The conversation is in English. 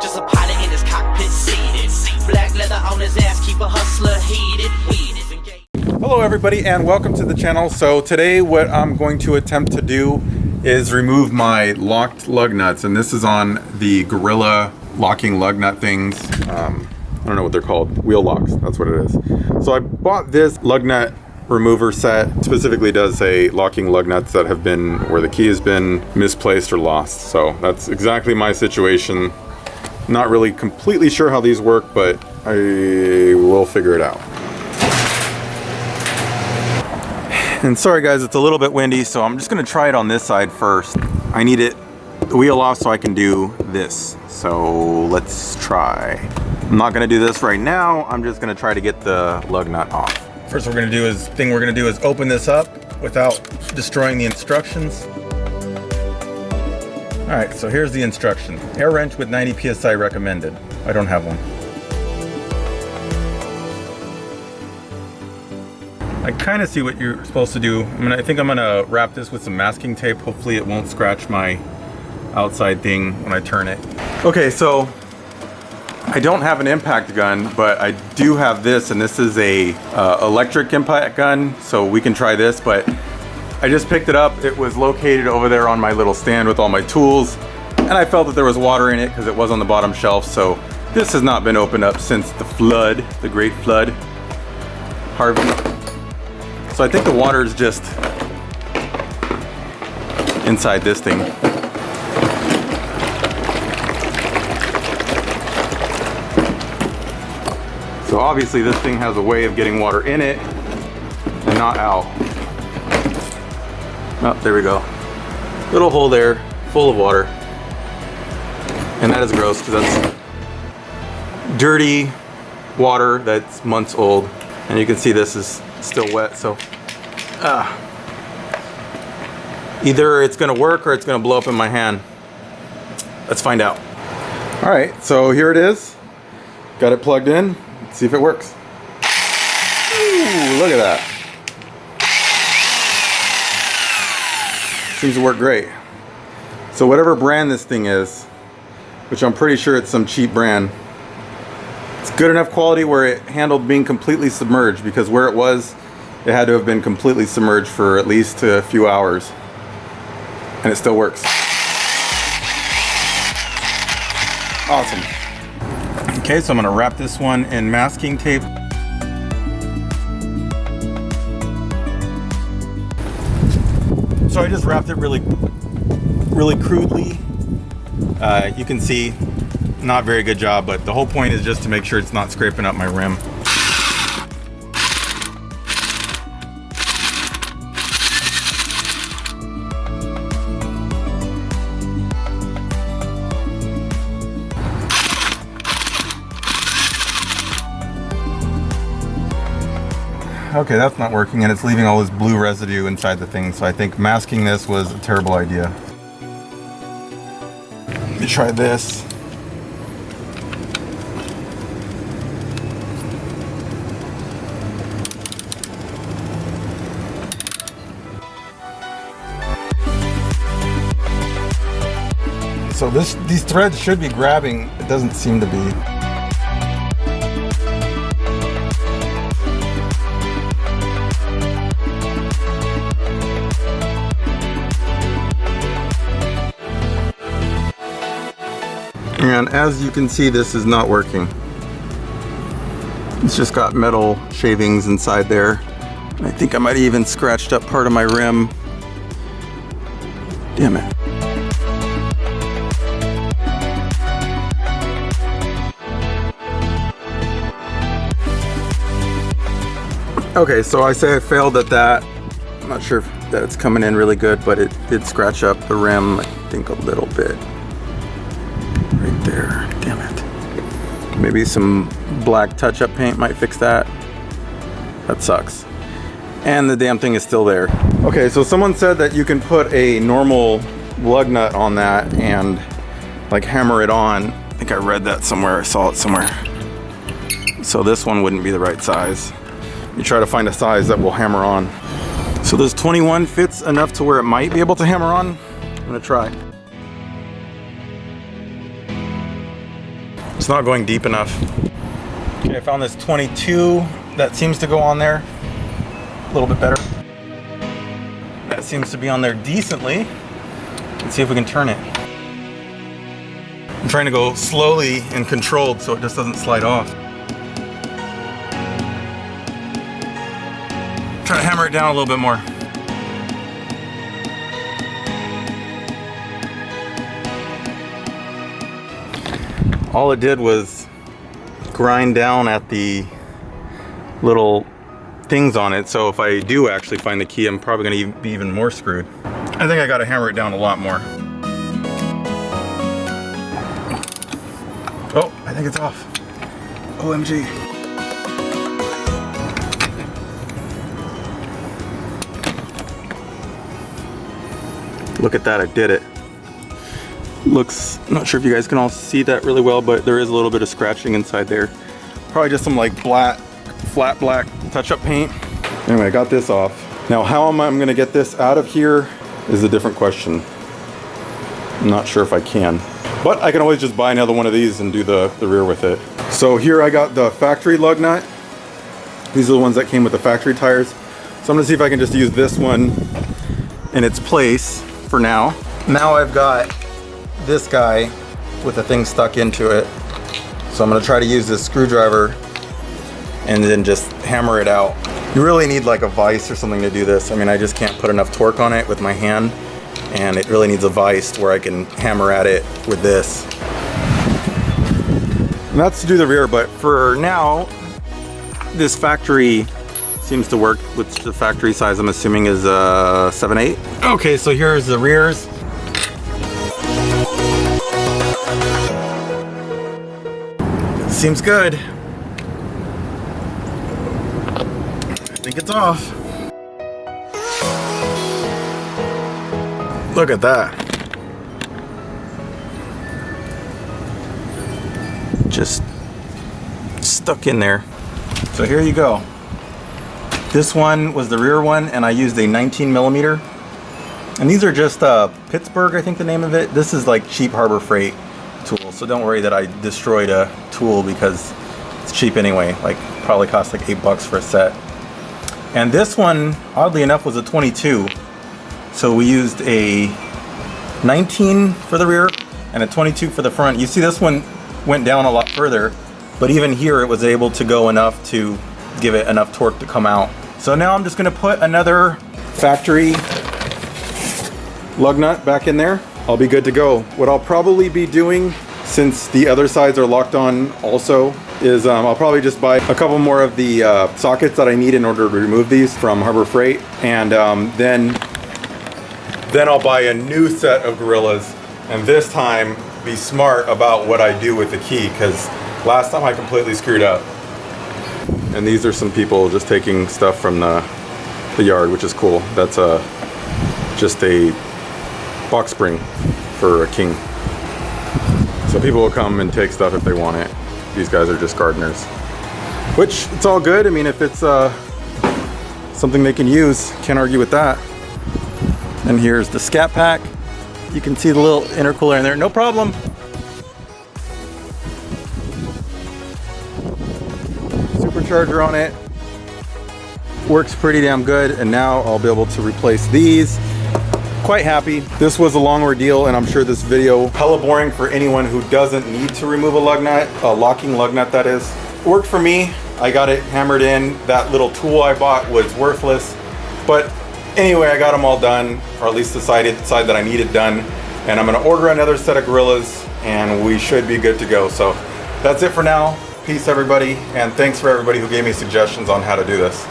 Just a pilot in his cockpit seated. Black leather on his ass, keep a hustler heated. Hello everybody and welcome to the channel. So today what I'm going to attempt to do is remove my locked lug nuts, and this is on the Gorilla locking lug nut things. I don't know what they're called, wheel locks, that's what it is. So I bought this lug nut remover set. Specifically does a locking lug nuts that have been, where the key has been misplaced or lost. So that's exactly my situation. Not really completely sure how these work, but I will figure it out. And sorry guys, it's a little bit windy, so I'm just gonna try it on this side first. I need the wheel off so I can do this. So let's try. I'm not gonna do this right now. I'm just gonna try to get the lug nut off. First we're gonna do is open this up without destroying the instructions. All right, so here's the instruction. Air wrench with 90 PSI recommended. I don't have one. I kind of see what you're supposed to do. I think I'm gonna wrap this with some masking tape. Hopefully it won't scratch my outside thing when I turn it. Okay, so I don't have an impact gun, but I do have this, and this is a electric impact gun, so we can try this. But I just picked it up. It was located over there on my little stand with all my tools, and I felt that there was water in it because it was on the bottom shelf. So this has not been opened up since the flood, the Great Flood, Harvey. So I think the water is just inside this thing. So obviously this thing has a way of getting water in it and not out. Oh, there we go. Little hole there, full of water. And that is gross because that's dirty water that's months old. And you can see this is still wet, so either it's gonna work or it's gonna blow up in my hand. Let's find out. All right, so here it is. Got it plugged in. Let's see if it works. Ooh, look at that. Seems to work great. So whatever brand this thing is, which I'm pretty sure it's some cheap brand, it's good enough quality where it handled being completely submerged, because where it was, it had to have been completely submerged for at least a few hours. And it still works. Awesome. Okay, so I'm gonna wrap this one in masking tape. So I just wrapped it really crudely. You can see, not very good job, but the whole point is just to make sure it's not scraping up my rim. Okay, that's not working, and it's leaving all this blue residue inside the thing, so I think masking this was a terrible idea. Let me try this. So these threads should be grabbing. It doesn't seem to be. And as you can see, this is not working. It's just got metal shavings inside there. I think I might have even scratched up part of my rim. Damn it. Okay, so I say I failed at that. I'm not sure if that's coming in really good, but it did scratch up the rim, I think, a little bit. Right there, damn it. Maybe some black touch-up paint might fix that. That sucks. And the damn thing is still there. Okay, so someone said that you can put a normal lug nut on that and like hammer it on. I think I read that somewhere, I saw it somewhere. So this one wouldn't be the right size. You try to find a size that will hammer on. So this 21 fits enough to where it might be able to hammer on. I'm gonna try. It's not going deep enough. Okay, I found this 22 that seems to go on there a little bit better. That seems to be on there decently. Let's see if we can turn it. I'm trying to go slowly and controlled so it just doesn't slide off. Try to hammer it down a little bit more. All it did was grind down at the little things on it, so if I do actually find the key, I'm probably going to be even more screwed. I think I got to hammer it down a lot more. Oh, I think it's off. OMG. Look at that, I did it. Looks, I'm not sure if you guys can all see that really well, but there is a little bit of scratching inside there. Probably just some like flat black touch-up paint. Anyway, I got this off. Now how am I gonna get this out of here is a different question. I'm not sure if I can. But I can always just buy another one of these and do the rear with it. So here I got the factory lug nut. These are the ones that came with the factory tires. So I'm gonna see if I can just use this one in its place for now. Now I've got this guy with the thing stuck into it. So I'm gonna try to use this screwdriver and then just hammer it out. You really need like a vise or something to do this. I mean, I just can't put enough torque on it with my hand, and it really needs a vise where I can hammer at it with this. And that's to do the rear, but for now, this factory seems to work, which the factory size I'm assuming is 7/8. Okay, so here's the rears. Seems good. I think it's off. Look at that. Just stuck in there. So here you go. This one was the rear one, and I used a 19mm. And these are just Pittsburgh, I think the name of it. This is like cheap Harbor Freight tool, so don't worry that I destroyed a tool because it's cheap anyway. Like probably cost like $8 for a set. And this one, oddly enough, was a 22. So we used a 19 for the rear and a 22 for the front. You see this one went down a lot further, but even here it was able to go enough to give it enough torque to come out. So now I'm just gonna put another factory lug nut back in there. I'll be good to go. What I'll probably be doing, since the other sides are locked on also, is I'll probably just buy a couple more of the sockets that I need in order to remove these from Harbor Freight, and then I'll buy a new set of Gorillas, and this time be smart about what I do with the key, because last time I completely screwed up. And these are some people just taking stuff from the yard, which is cool. That's just a box spring for a king. So people will come and take stuff if they want it. These guys are just gardeners. Which, it's all good. I mean, if it's something they can use, can't argue with that. And here's the Scatpack. You can see the little intercooler in there, no problem. Supercharger on it. Works pretty damn good, and now I'll be able to replace these. Quite happy. This was a long ordeal, and I'm sure this video hella boring for anyone who doesn't need to remove a lug nut, a locking lug nut that is. It worked for me. I got it hammered in. That little tool I bought was worthless, but anyway, I got them all done, or at least the side that I needed done, and I'm gonna order another set of Gorillas, and we should be good to go. So that's it for now. Peace, everybody, and thanks for everybody who gave me suggestions on how to do this.